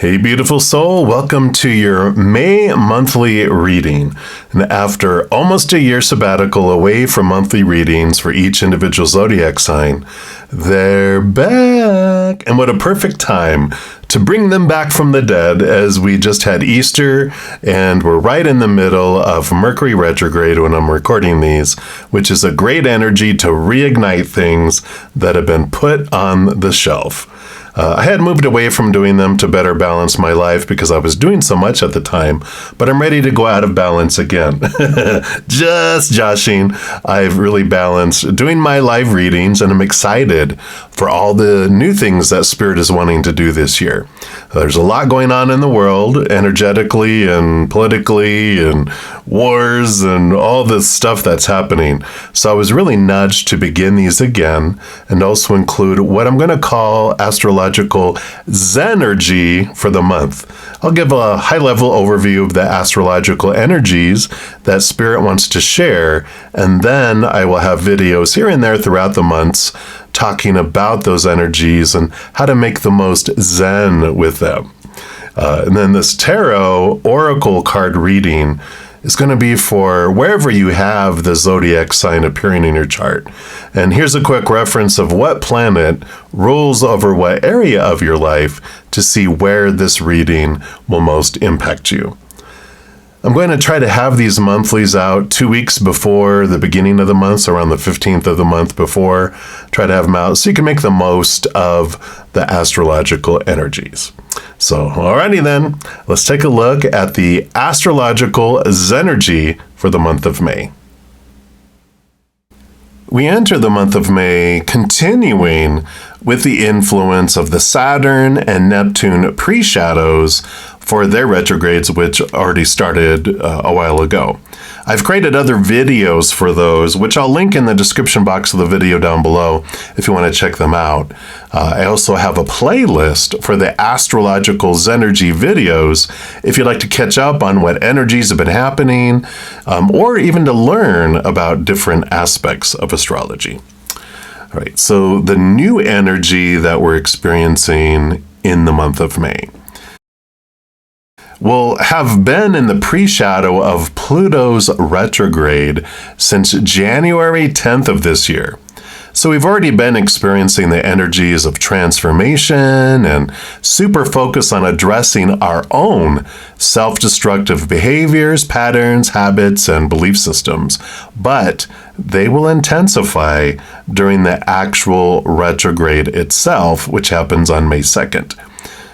Hey, beautiful soul. Welcome to your May monthly reading. And after almost a year sabbatical away from monthly readings for each individual zodiac sign, they're back. And what a perfect time to bring them back from the dead, as we just had Easter and we're right in the middle of Mercury retrograde when I'm recording these, which is a great energy to reignite things that have been put on the shelf. I had moved away from doing them to better balance my life because I was doing so much at the time, but I'm ready to go out of balance again. Just joshing. I've really balanced doing my live readings, and I'm excited for all the new things that Spirit is wanting to do this year. There's a lot going on in the world, energetically and politically, and wars and all this stuff that's happening. So I was really nudged to begin these again and also include what I'm going to call Astrological Zen-ergy for the month. I'll give a high-level overview of the astrological energies that Spirit wants to share, and then I will have videos here and there throughout the months talking about those energies and how to make the most Zen with them. And then this tarot oracle card reading is going to be for wherever you have the zodiac sign appearing in your chart. And here's a quick reference of what planet rules over what area of your life to see where this reading will most impact you. I'm going to try to have these monthlies out 2 weeks before the beginning of the month, so around the 15th of the month before. Try to have them out so you can make the most of the astrological energies. So, alrighty then, let's take a look at the Astrological Zen-ergy for the month of May. We enter the month of May continuing with the influence of the Saturn and Neptune pre-shadows for their retrogrades, which already started a while ago. I've created other videos for those, which I'll link in the description box of the video down below if you want to check them out. I also have a playlist for the Astrological Zen-ergy videos if you'd like to catch up on what energies have been happening, or even to learn about different aspects of astrology. All right, so the new energy that we're experiencing in the month of May will have been in the pre-shadow of Pluto's retrograde since January 10th of this year. So we've already been experiencing the energies of transformation and super focus on addressing our own self-destructive behaviors, patterns, habits, and belief systems. But they will intensify during the actual retrograde itself, which happens on May 2nd.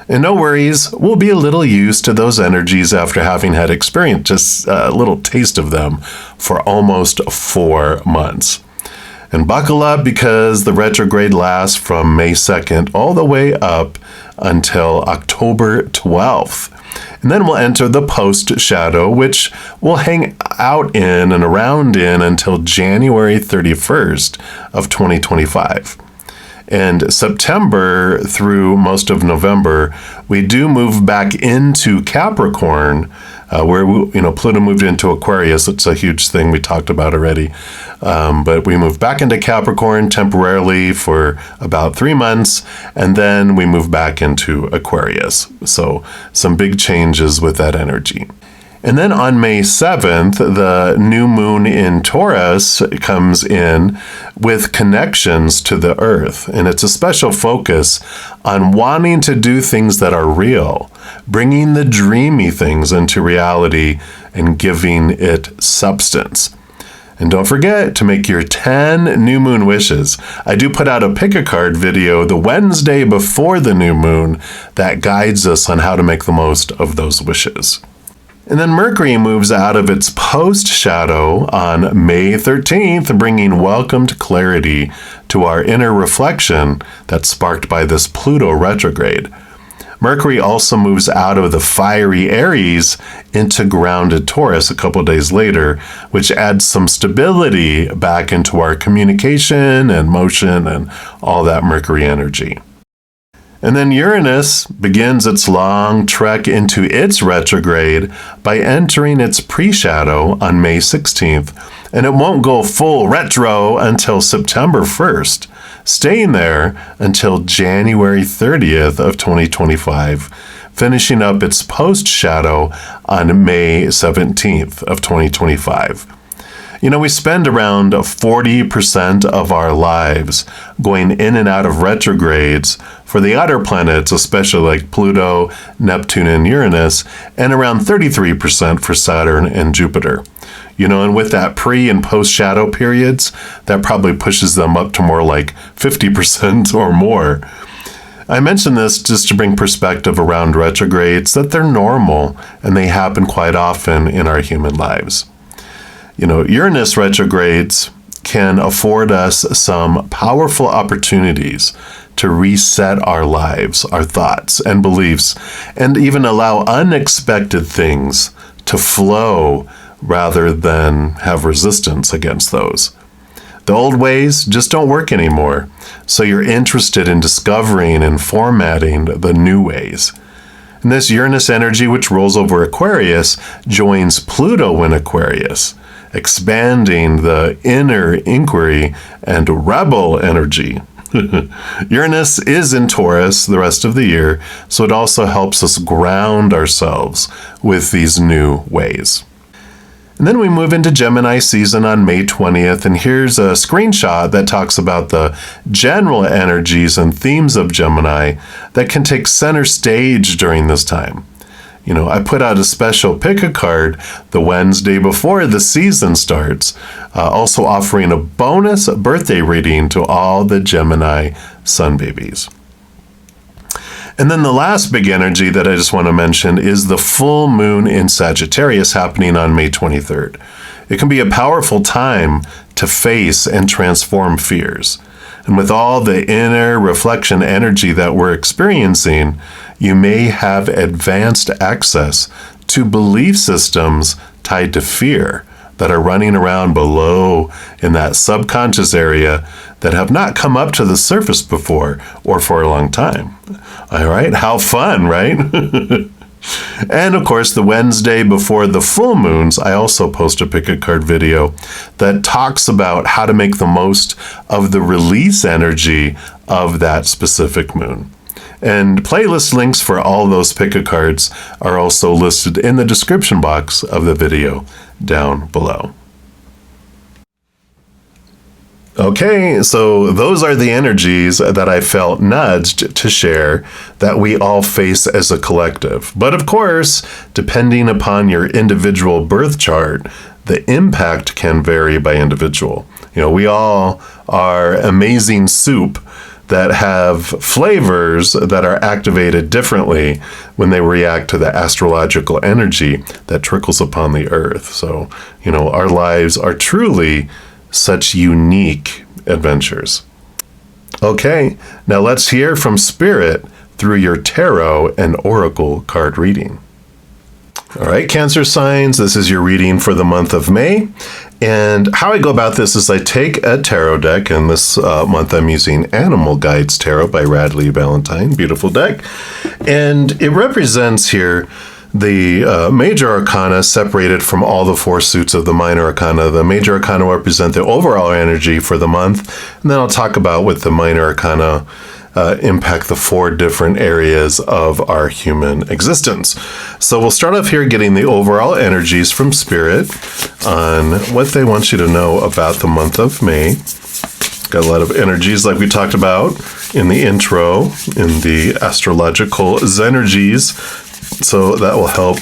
And no worries, we'll be a little used to those energies after having had experience, just a little taste of them for almost 4 months. And buckle up because the retrograde lasts from May 2nd all the way up until October 12th. And then we'll enter the post-shadow, which will hang out in and around in until January 31st of 2025. And September through most of November, we do move back into Capricorn, where Pluto moved into Aquarius. It's a huge thing we talked about already. But we move back into Capricorn temporarily for about 3 months, and then we move back into Aquarius. So some big changes with that energy. And then on May 7th, the new moon in Taurus comes in with connections to the earth. And it's a special focus on wanting to do things that are real, bringing the dreamy things into reality and giving it substance. And don't forget to make your 10 new moon wishes. I do put out a pick-a-card video the Wednesday before the new moon that guides us on how to make the most of those wishes. And then Mercury moves out of its post-shadow on May 13th, bringing welcomed clarity to our inner reflection that's sparked by this Pluto retrograde. Mercury also moves out of the fiery Aries into grounded Taurus a couple days later, which adds some stability back into our communication and motion and all that Mercury energy. And then Uranus begins its long trek into its retrograde by entering its pre-shadow on May 16th, and it won't go full retro until September 1st, staying there until January 30th of 2025, finishing up its post-shadow on May 17th of 2025. You know, we spend around 40% of our lives going in and out of retrogrades for the outer planets, especially like Pluto, Neptune, and Uranus, and around 33% for Saturn and Jupiter. You know, and with that pre- and post-shadow periods, that probably pushes them up to more like 50% or more. I mention this just to bring perspective around retrogrades, that they're normal and they happen quite often in our human lives. You know, Uranus retrogrades can afford us some powerful opportunities to reset our lives, our thoughts and beliefs, and even allow unexpected things to flow rather than have resistance against those. The old ways just don't work anymore, so you're interested in discovering and formatting the new ways. And this Uranus energy, which rolls over Aquarius, joins Pluto in Aquarius, expanding the inner inquiry and rebel energy. Uranus is in Taurus the rest of the year, so it also helps us ground ourselves with these new ways. And then we move into Gemini season on May 20th, and here's a screenshot that talks about the general energies and themes of Gemini that can take center stage during this time. You know, I put out a special pick a card the Wednesday before the season starts, also offering a bonus birthday reading to all the Gemini sun babies. And then the last big energy that I just want to mention is the full moon in Sagittarius happening on May 23rd. It can be a powerful time to face and transform fears. And with all the inner reflection energy that we're experiencing, you may have advanced access to belief systems tied to fear that are running around below in that subconscious area that have not come up to the surface before or for a long time. All right, how fun, right? And of course, the Wednesday before the full moons, I also post a pick a card video that talks about how to make the most of the release energy of that specific moon. And playlist links for all those pick a cards are also listed in the description box of the video down below. Okay, so those are the energies that I felt nudged to share that we all face as a collective. But of course, depending upon your individual birth chart, the impact can vary by individual. You know, we all are amazing soup that have flavors that are activated differently when they react to the astrological energy that trickles upon the earth. So, you know, our lives are truly such unique adventures. Okay, now let's hear from Spirit through your tarot and oracle card reading. All right, Cancer signs, this is your reading for the month of May. And how I go about this is I take a tarot deck, and this month I'm using Animal Guides Tarot by Radley Valentine. Beautiful deck. And it represents here the major arcana separated from all the four suits of the minor arcana. The major arcana represent the overall energy for the month, and then I'll talk about what the minor arcana impact the four different areas of our human existence. So we'll start off here getting the overall energies from Spirit on what they want you to know about the month of May. Got a lot of energies like we talked about in the intro, in the Astrological Zen-ergies. So that will help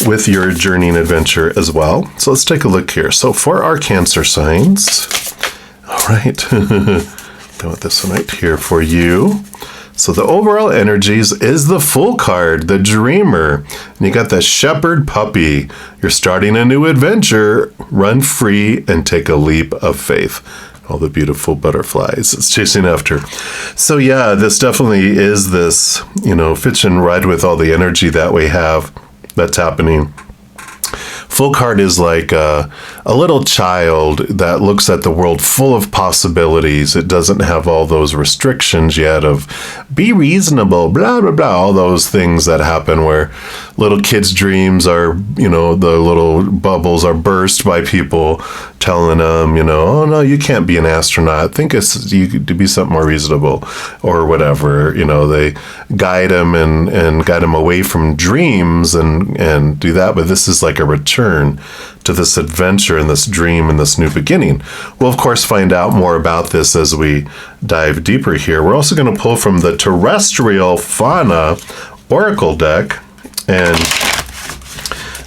with your journey and adventure as well. So let's take a look here. So for our Cancer signs, all right, got this one right here for you. So the overall energies is the Fool card, the Dreamer. And you got the Shepherd Puppy. You're starting a new adventure. Run free and take a leap of faith. All the beautiful butterflies it's chasing after. So yeah, this definitely is this, you know, fits in right with all the energy that we have that's happening. Fool card is like a a little child that looks at the world full of possibilities. It doesn't have all those restrictions yet of be reasonable, blah, blah, blah, all those things that happen where little kids' dreams are, the little bubbles are burst by people telling them, oh no, you can't be an astronaut. Think you could be something more reasonable or whatever. They guide them and guide them away from dreams and do that. But this is like a return to this adventure and this dream and this new beginning. We'll, of course, find out more about this as we dive deeper here. We're also going to pull from the Terrestrial Fauna Oracle deck. And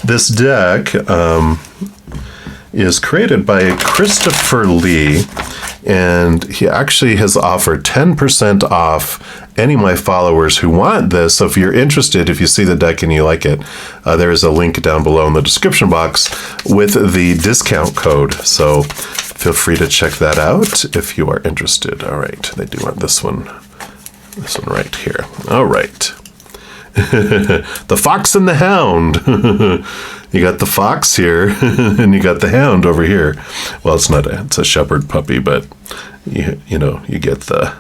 this deck is created by Christopher Lee, and he actually has offered 10% off any of my followers who want this. So if you're interested, if you see the deck and you like it, there is a link down below in the description box with the discount code. So feel free to check that out if you are interested. All right, they do want this one right here. All right. The Fox and the Hound. You got the fox here, and you got the hound over here. Well, it's a shepherd puppy, but you get the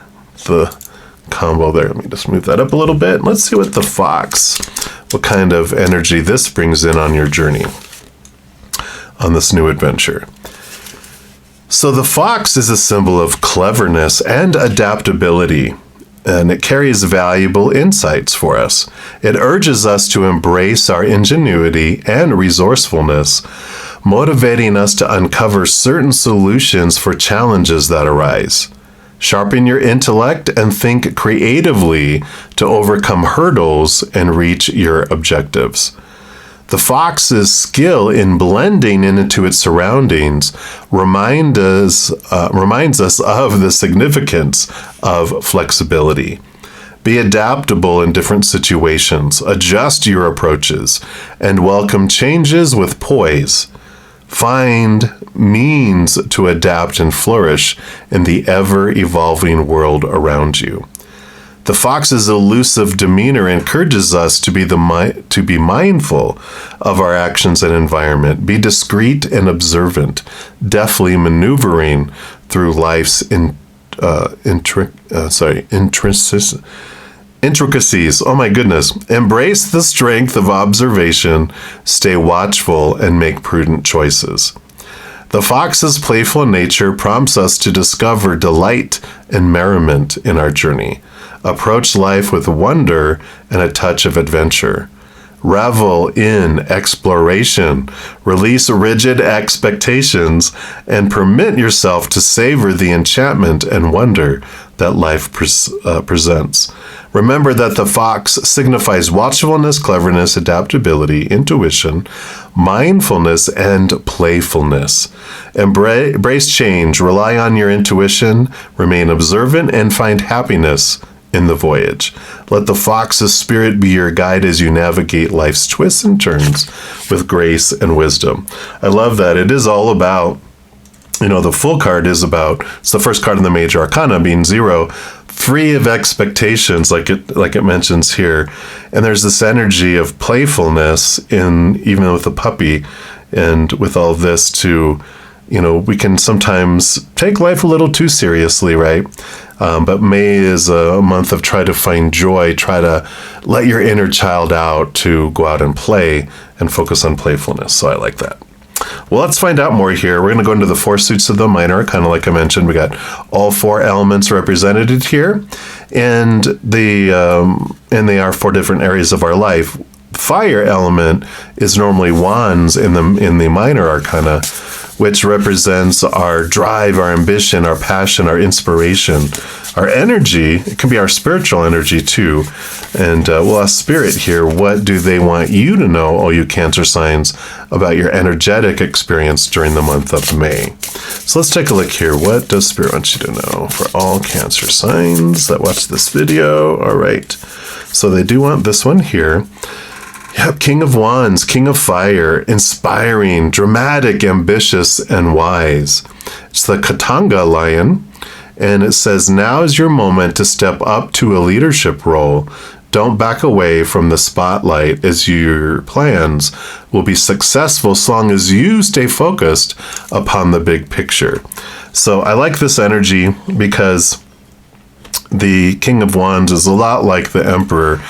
combo there. Let me just move that up a little bit. Let's see what what kind of energy this brings in on your journey, on this new adventure. So the fox is a symbol of cleverness and adaptability, and it carries valuable insights for us. It urges us to embrace our ingenuity and resourcefulness, motivating us to uncover certain solutions for challenges that arise. Sharpen your intellect and think creatively to overcome hurdles and reach your objectives. The fox's skill in blending into its surroundings reminds us of the significance of flexibility. Be adaptable in different situations, adjust your approaches, and welcome changes with poise. Find means to adapt and flourish in the ever-evolving world around you. The fox's elusive demeanor encourages us to be mindful of our actions and environment, be discreet and observant, deftly maneuvering through life's intricacies. Oh my goodness. Embrace the strength of observation, stay watchful, and make prudent choices. The fox's playful nature prompts us to discover delight and merriment in our journey. Approach life with wonder and a touch of adventure. Revel in exploration. Release rigid expectations and permit yourself to savor the enchantment and wonder that life presents. Remember that the fox signifies watchfulness, cleverness, adaptability, intuition, mindfulness, and playfulness. Embrace change, rely on your intuition, remain observant, and find happiness in the voyage. Let the fox's spirit be your guide as you navigate life's twists and turns with grace and wisdom. I love that. It is all about, the full card is about, it's the first card in the major arcana being 0, free of expectations, like it mentions here. And there's this energy of playfulness even with the puppy, and with all this to, we can sometimes take life a little too seriously, right? But May is a month of try to find joy, try to let your inner child out to go out and play and focus on playfulness. So I like that. Well, let's find out more here. We're going to go into the 4 suits of the minor arcana, like I mentioned. We got all 4 elements represented here, and they are 4 different areas of our life. Fire element is normally wands in the minor arcana, which represents our drive, our ambition, our passion, our inspiration, our energy. It can be our spiritual energy too. And we'll ask Spirit here, what do they want you to know, all you Cancer signs, about your energetic experience during the month of May? So let's take a look here. What does Spirit want you to know for all Cancer signs that watch this video? All right. So they do want this one here. Yep, King of Wands, King of Fire, inspiring, dramatic, ambitious, and wise. It's the Katanga lion, and it says, now is your moment to step up to a leadership role. Don't back away from the spotlight, as your plans will be successful as long as you stay focused upon the big picture. So I like this energy because the King of Wands is a lot like the Emperor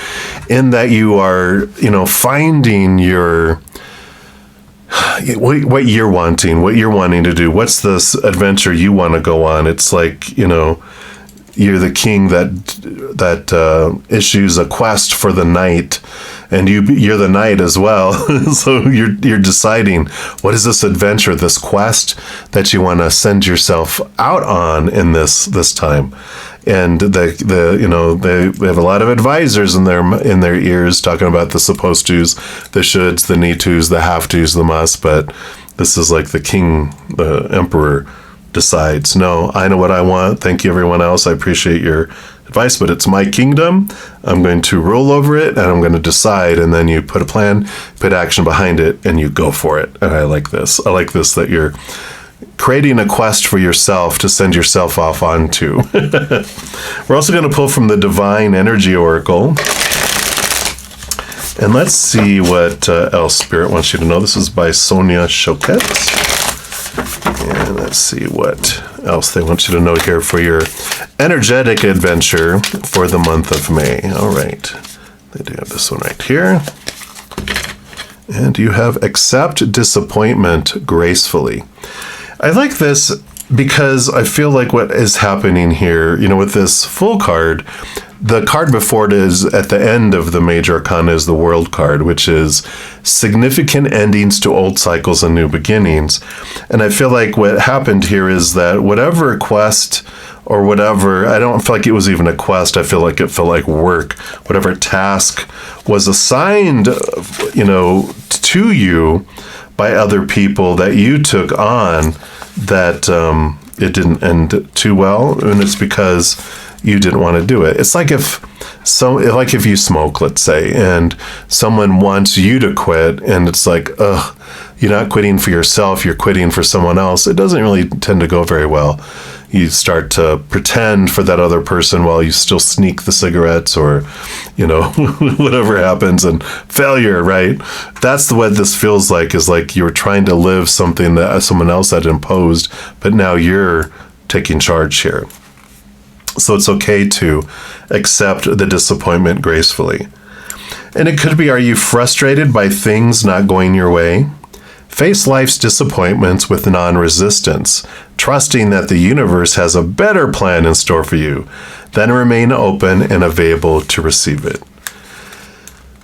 in that you are, finding what you're wanting to do. What's this adventure you want to go on? It's like, you're the king that issues a quest for the knight, and you're the knight as well. So you're deciding what is this adventure, this quest that you want to send yourself out on in this time. And they have a lot of advisors in their ears talking about the supposed tos, the shoulds, the need tos, the have tos, the must. But this is like the king, the emperor, decides, no, I know what I want. Thank you, everyone else. I appreciate your advice, but it's my kingdom. I'm going to rule over it, and I'm going to decide. And then you put a plan, put action behind it, and you go for it. And I like this. I like this, that you're creating a quest for yourself to send yourself off onto. We're also going to pull from the Divine Energy Oracle. And let's see what else Spirit wants you to know. This is by Sonia Choquette. And let's see what else they want you to know here for your energetic adventure for the month of May. All right. They do have this one right here. And you have accept disappointment gracefully. I like this because I feel like what is happening here, with this full card, the card before it is at the end of the major arcana is the World card, which is significant endings to old cycles and new beginnings. And I feel like what happened here is that whatever quest or whatever, I don't feel like it was even a quest. I feel like it felt like work. Whatever task was assigned, to you by other people that you took on, that it didn't end too well, and it's because you didn't want to do it. It's like if you smoke, let's say, and someone wants you to quit, and it's like, you're not quitting for yourself, you're quitting for someone else. It doesn't really tend to go very well. You start to pretend for that other person while you still sneak the cigarettes, or, whatever happens, and failure, right? That's what this feels like, is like you're trying to live something that someone else had imposed, but now you're taking charge here. So it's okay to accept the disappointment gracefully. And it could be, are you frustrated by things not going your way? Face life's disappointments with non-resistance, trusting that the universe has a better plan in store for you. Then remain open and available to receive it.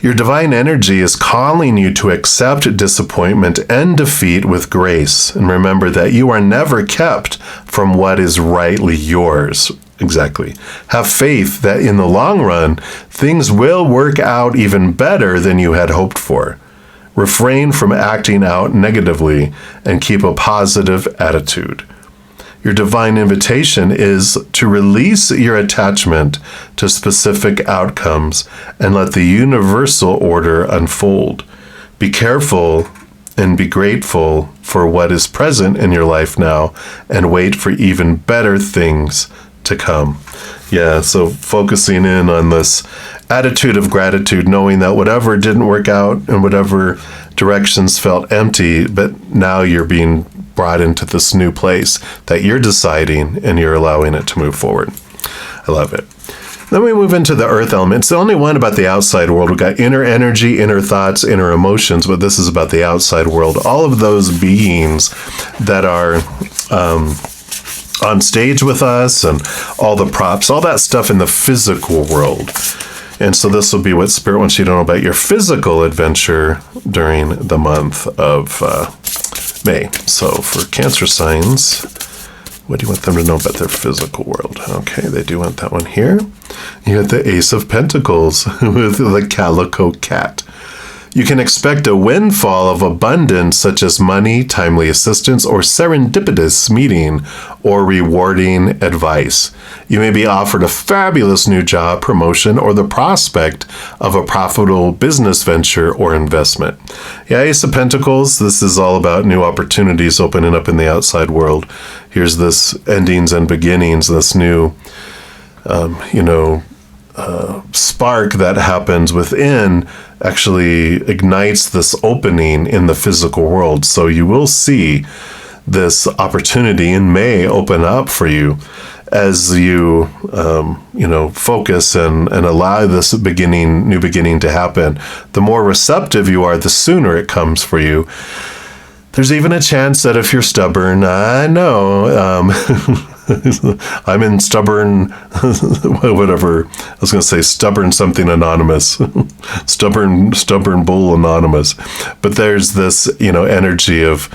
Your divine energy is calling you to accept disappointment and defeat with grace. And remember that you are never kept from what is rightly yours. Exactly. Have faith that in the long run, things will work out even better than you had hoped for. Refrain from acting out negatively and keep a positive attitude. Your divine invitation is to release your attachment to specific outcomes and let the universal order unfold. Be careful and be grateful for what is present in your life now, and wait for even better things to come. Yeah, so focusing in on this attitude of gratitude, knowing that whatever didn't work out and whatever directions felt empty, but now you're being brought into this new place that you're deciding, and you're allowing it to move forward. I love it. Then we move into the earth element. It's the only one about the outside world. We've got inner energy, inner thoughts, inner emotions, but this is about the outside world. All of those beings that are on stage with us, and all the props, all that stuff in the physical world. And so this will be what Spirit wants you to know about your physical adventure during the month of May. So for Cancer signs, what do you want them to know about their physical world? Okay, they do want that one here. You got the Ace of Pentacles with the Calico Cat. You can expect a windfall of abundance, such as money, timely assistance, or serendipitous meeting or rewarding advice. You may be offered a fabulous new job, promotion, or the prospect of a profitable business venture or investment. Yeah, Ace of Pentacles, this is all about new opportunities opening up in the outside world. Here's this endings and beginnings, this new, spark that happens within actually ignites this opening in the physical world. So you will see this opportunity in May open up for you as you, focus and allow this new beginning to happen. The more receptive you are, the sooner it comes for you. There's even a chance that if you're stubborn, I know, I'm in stubborn, whatever. I was going to say stubborn something anonymous, stubborn bull anonymous. But there's this, energy of,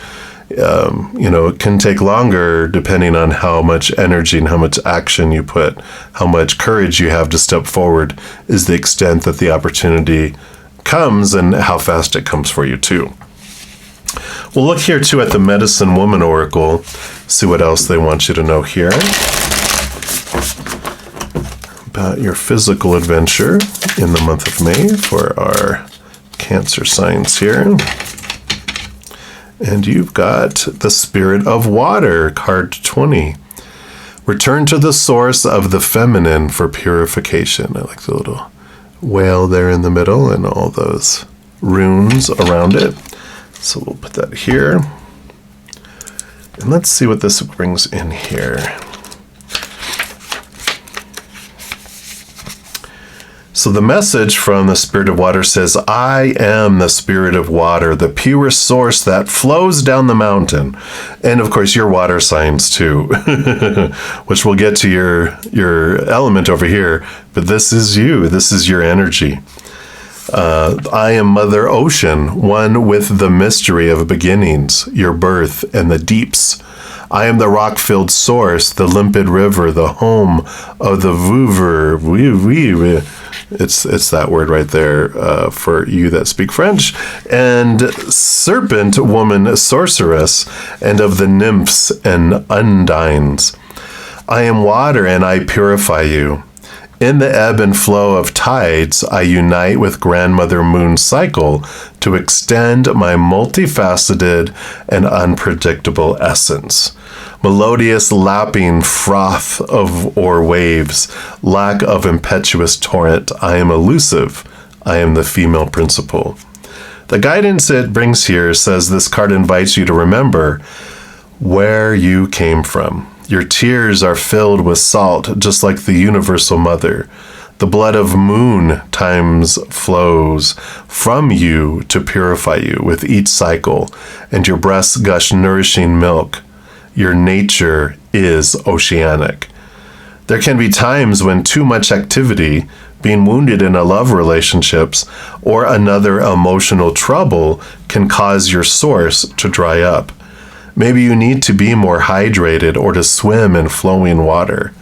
it can take longer depending on how much energy and how much action you put, how much courage you have to step forward is the extent that the opportunity comes and how fast it comes for you too. We'll look here too at the Medicine Woman Oracle, see what else they want you to know here about your physical adventure in the month of May for our Cancer signs here. And you've got the Spirit of Water, card 20. Return to the source of the feminine for purification. I like the little whale there in the middle and all those runes around it. So we'll put that here. And let's see what this brings in here. So the message from the Spirit of Water says, I am the Spirit of Water, the pure source that flows down the mountain. And of course, your water signs too, which we'll get to your element over here. But this is you. This is your energy. I am Mother Ocean, one with the mystery of beginnings, your birth, and the deeps. I am the rock-filled source, the limpid river, the home of the vouver. It's that word right there for you that speak French. And serpent woman sorceress, and of the nymphs and undines. I am water, and I purify you. In the ebb and flow of tides, I unite with Grandmother Moon's cycle to extend my multifaceted and unpredictable essence. Melodious lapping froth or waves, lack of impetuous torrent, I am elusive. I am the female principle. The guidance it brings here says this card invites you to remember where you came from. Your tears are filled with salt, just like the universal mother. The blood of moon times flows from you to purify you with each cycle, and your breasts gush nourishing milk. Your nature is oceanic. There can be times when too much activity, being wounded in a love relationships, or another emotional trouble can cause your source to dry up. Maybe you need to be more hydrated or to swim in flowing water.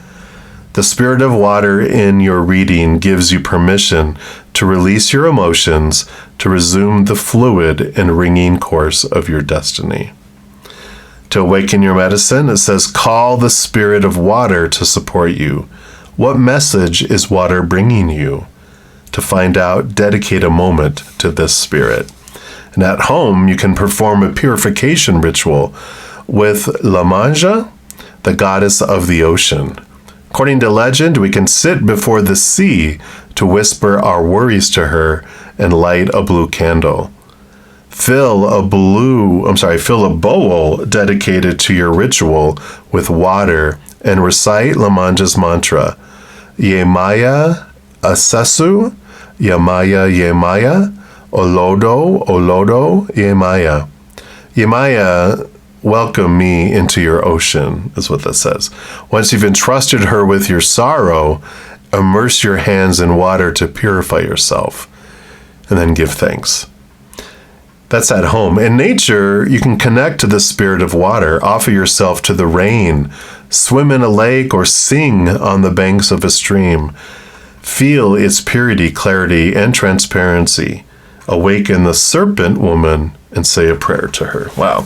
The Spirit of Water in your reading gives you permission to release your emotions, to resume the fluid and ringing course of your destiny. To awaken your medicine, it says, call the Spirit of Water to support you. What message is water bringing you? To find out, dedicate a moment to this spirit. And at home, you can perform a purification ritual with La Manja, the goddess of the ocean. According to legend, we can sit before the sea to whisper our worries to her and light a blue candle. Fill a bowl dedicated to your ritual with water and recite La Manja's mantra, Yemaya Asesu, Yemaya Yemaya, Olodo, Olodo, Yemaya. Yemaya, welcome me into your ocean, is what that says. Once you've entrusted her with your sorrow, immerse your hands in water to purify yourself, and then give thanks. That's at home. In nature, you can connect to the Spirit of Water, offer yourself to the rain, swim in a lake, or sing on the banks of a stream. Feel its purity, clarity, and transparency. Awaken the serpent woman and say a prayer to her. Wow.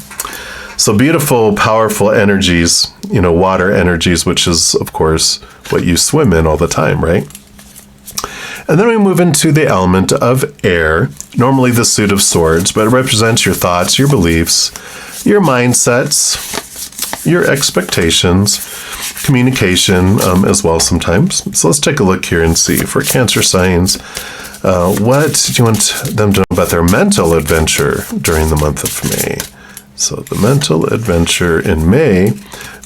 So beautiful, powerful energies, water energies, which is, of course, what you swim in all the time, right? And then we move into the element of air, normally the suit of swords, but it represents your thoughts, your beliefs, your mindsets, your expectations, communication as well sometimes. So let's take a look here and see for Cancer signs, what do you want them to know about their mental adventure during the month of May? So the mental adventure in May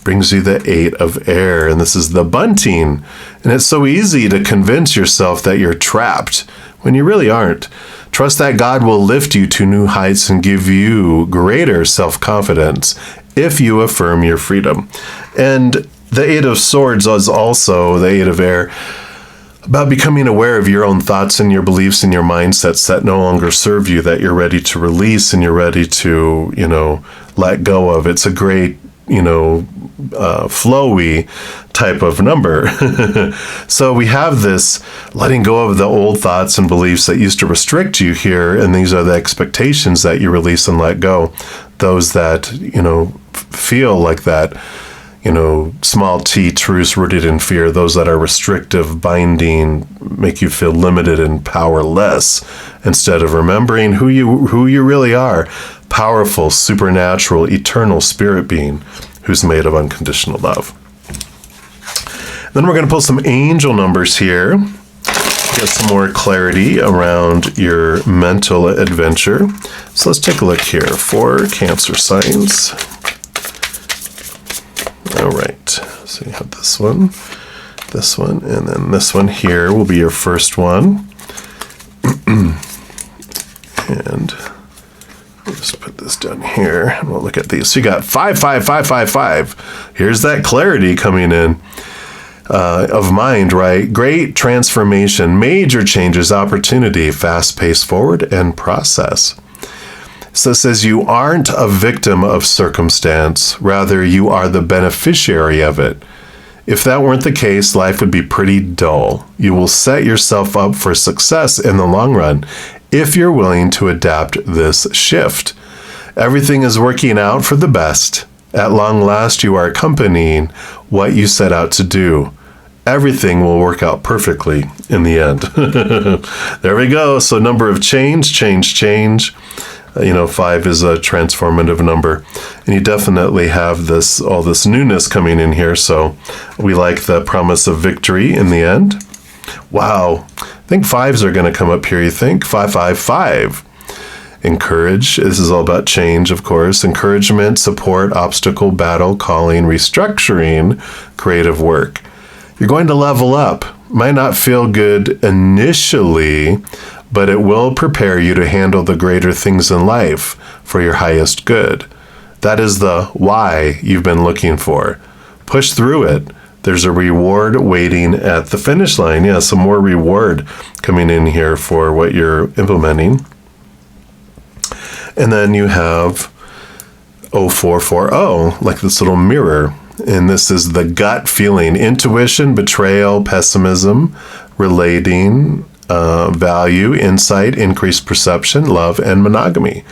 brings you the 8 of air, and this is the bunting. And it's so easy to convince yourself that you're trapped when you really aren't. Trust that God will lift you to new heights and give you greater self-confidence if you affirm your freedom. And the 8 of swords is also the 8 of air, about becoming aware of your own thoughts and your beliefs and your mindsets that no longer serve you, that you're ready to release and you're ready to, let go of. It's a great, flowy type of number. So we have this letting go of the old thoughts and beliefs that used to restrict you here, and these are the expectations that you release and let go. Those that, feel like that, small t truths rooted in fear, those that are restrictive, binding, make you feel limited and powerless, instead of remembering who you really are, powerful, supernatural, eternal spirit being who's made of unconditional love. Then we're going to pull some angel numbers here, get some more clarity around your mental adventure. So let's take a look here for Cancer signs. All right, so you have this one, and then this one here will be your first one. And we'll just put this down here, and we'll look at these. So you got 5, 5, 5, 5, 5. Here's that clarity coming in of mind, right? Great transformation, major changes, opportunity, fast-paced forward, and process. So it says you aren't a victim of circumstance, rather you are the beneficiary of it. If that weren't the case, life would be pretty dull. You will set yourself up for success in the long run if you're willing to adapt this shift. Everything is working out for the best. At long last, you are accompanying what you set out to do. Everything will work out perfectly in the end. There we go. So number of change. 5 is a transformative number, and you definitely have all this newness coming in here. So we like the promise of victory in the end. Wow, I think 5s are going to come up here. You think 5, 5, 5. Encourage. This is all about change, of course. Encouragement, support, obstacle, battle, calling, restructuring, creative work. You're going to level up. Might not feel good initially, but it will prepare you to handle the greater things in life for your highest good. That is the why you've been looking for. Push through it. There's a reward waiting at the finish line. Yeah, some more reward coming in here for what you're implementing. And then you have 0440, like this little mirror. And this is the gut feeling, intuition, betrayal, pessimism, relating, value, insight, increased perception, love, and monogamy.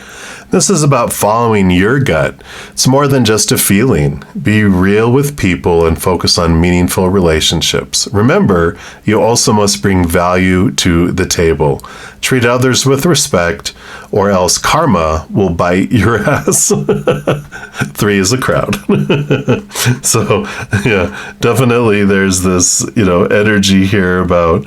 This is about following your gut. It's more than just a feeling. Be real with people and focus on meaningful relationships. Remember, you also must bring value to the table. Treat others with respect, or else karma will bite your ass. 3 is a crowd. So, yeah, definitely there's this, energy here about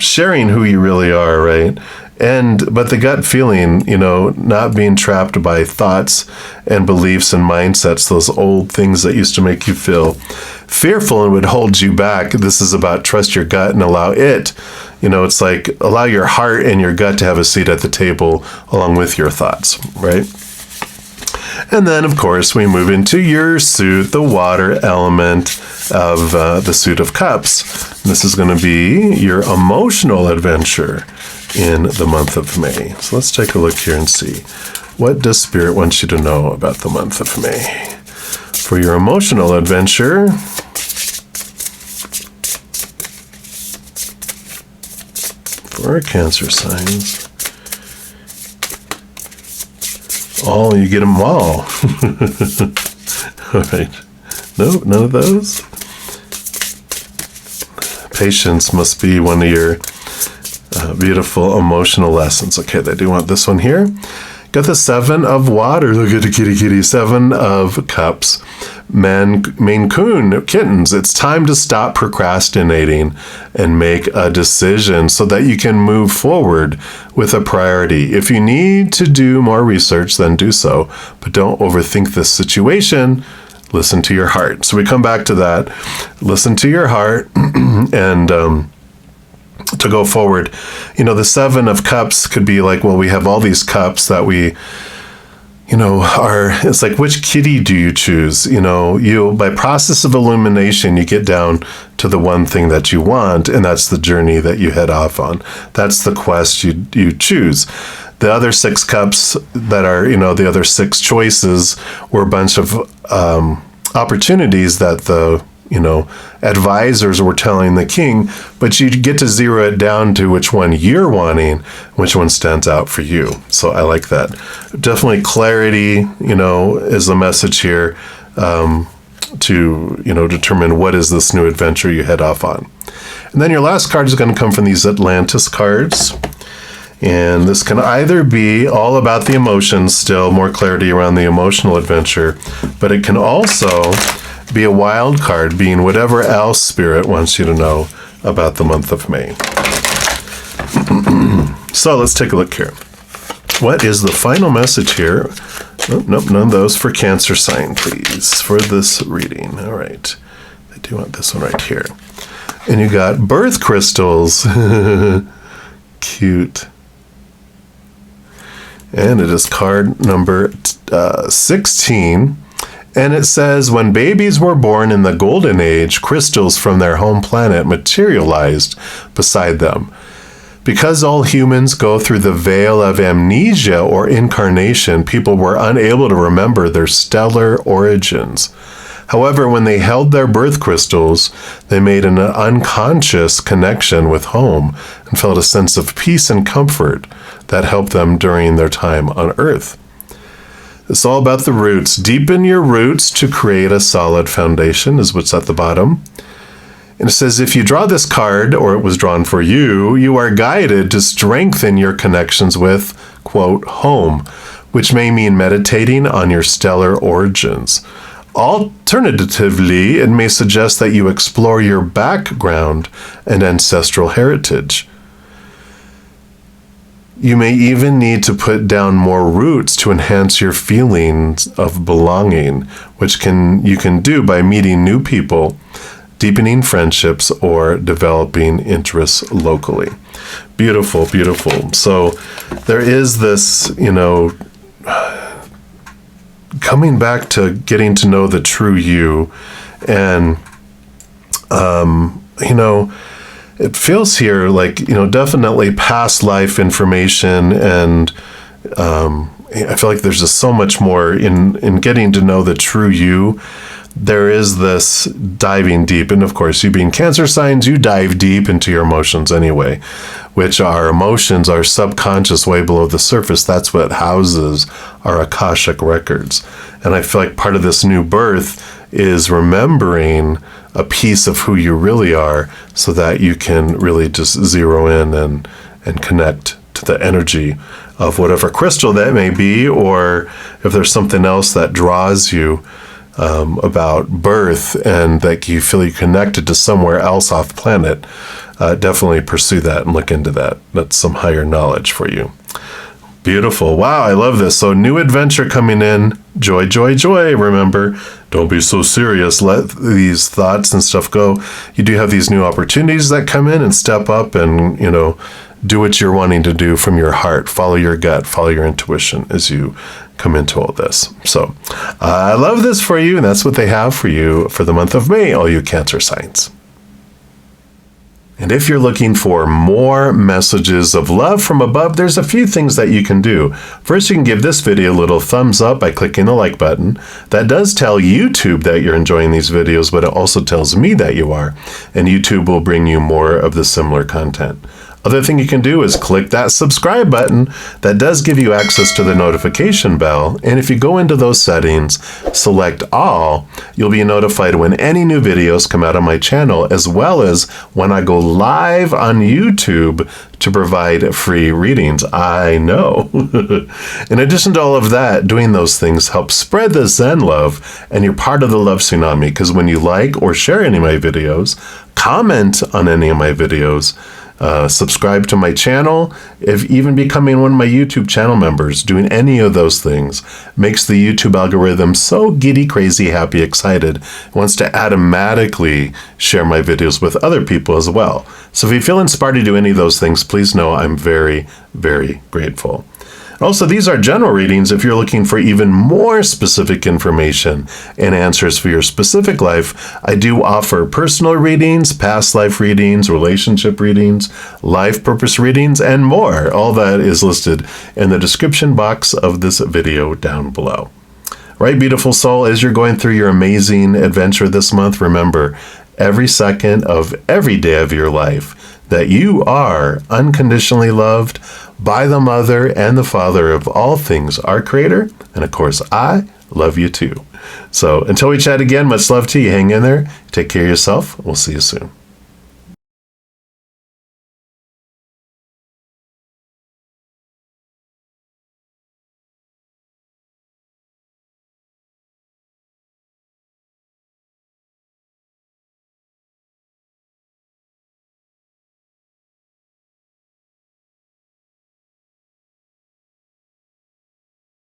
sharing who you really are, right? But the gut feeling, not being trapped by thoughts and beliefs and mindsets, those old things that used to make you feel fearful and would hold you back. This is about trust your gut and allow it. It's like allow your heart and your gut to have a seat at the table along with your thoughts, right? And then, of course, we move into your suit, the water element of the Suit of Cups. This is going to be your emotional adventure in the month of May. So let's take a look here and see. What does Spirit want you to know about the month of May? For your emotional adventure, for Cancer signs, you get them all. All right. No, none of those. Patience must be one of your beautiful emotional lessons. Okay, I do want this one here. Got the 7 of water. Look at the kitty. 7 of cups. Maine Coon kittens, it's time to stop procrastinating and make a decision so that you can move forward with a priority. If you need to do more research, then do so, but don't overthink this situation. Listen to your heart. So we come back to that. Listen to your heart and to go forward. The Seven of Cups could be like, well, we have all these cups that we, it's like, which kitty do you choose? By process of illumination, you get down to the one thing that you want, and that's the journey that you head off on. That's the quest you choose. The other 6 cups that are, the other 6 choices were a bunch of opportunities that the advisors were telling the king, but you get to zero it down to which one you're wanting, which one stands out for you. So I like that. Definitely clarity, is the message here, to, determine what is this new adventure you head off on. And then your last card is going to come from these Atlantis cards. And this can either be all about the emotions, still more clarity around the emotional adventure, but it can also be a wild card, being whatever else Spirit wants you to know about the month of May. So let's take a look here. What is the final message here? Nope, none of those for Cancer sign, please, for this reading. All right. I do want this one right here. And you got birth crystals. Cute. And it is card number 16. And it says, when babies were born in the Golden Age, crystals from their home planet materialized beside them. Because all humans go through the veil of amnesia or incarnation, people were unable to remember their stellar origins. However, when they held their birth crystals, they made an unconscious connection with home and felt a sense of peace and comfort that helped them during their time on Earth. It's all about the roots. Deepen your roots to create a solid foundation is what's at the bottom. And it says, if you draw this card, or it was drawn for you, you are guided to strengthen your connections with, quote, home, which may mean meditating on your stellar origins. Alternatively, it may suggest that you explore your background and ancestral heritage. You may even need to put down more roots to enhance your feelings of belonging, which you can do by meeting new people, deepening friendships, or developing interests locally. Beautiful, beautiful. So there is this, coming back to getting to know the true you. And, it feels here like, definitely past life information. And I feel like there's just so much more in getting to know the true you. There is this diving deep. And of course, you being Cancer signs, you dive deep into your emotions anyway, which are emotions, are subconscious, way below the surface. That's what houses our Akashic records. And I feel like part of this new birth is remembering a piece of who you really are so that you can really just zero in and connect to the energy of whatever crystal that may be, or if there's something else that draws you about birth and that you feel you connected to somewhere else off planet, definitely pursue that and look into that. That's some higher knowledge for you. Beautiful. Wow, I love this. So new adventure coming in. Joy, joy, joy. Remember, don't be so serious. Let these thoughts and stuff go. You do have these new opportunities that come in, and step up and, do what you're wanting to do from your heart. Follow your gut, follow your intuition as you come into all this. So I love this for you, and that's what they have for you for the month of May, all you Cancer signs. And if you're looking for more messages of love from above, there's a few things that you can do. First, you can give this video a little thumbs up by clicking the like button. That does tell YouTube that you're enjoying these videos, but it also tells me that you are, and YouTube will bring you more of the similar content. Other thing you can do is click that subscribe button. That does give you access to the notification bell. And if you go into those settings, select all, you'll be notified when any new videos come out on my channel, as well as when I go live on YouTube to provide free readings. I know. In addition to all of that, doing those things helps spread the Zen love, and you're part of the love tsunami, because when you like or share any of my videos, comment on any of my videos, subscribe to my channel, if even becoming one of my YouTube channel members, doing any of those things makes the YouTube algorithm so giddy, crazy, happy, excited, it wants to automatically share my videos with other people as well. So if you feel inspired to do any of those things, please know I'm very, very grateful. Also, these are general readings. If you're looking for even more specific information and answers for your specific life, I do offer personal readings, past life readings, relationship readings, life purpose readings, and more. All that is listed in the description box of this video down below. Right, beautiful soul, as you're going through your amazing adventure this month, remember every second of every day of your life that you are unconditionally loved by the Mother and the Father of all things, our Creator. And of course, I love you too. So until we chat again, much love to you. Hang in there. Take care of yourself. We'll see you soon.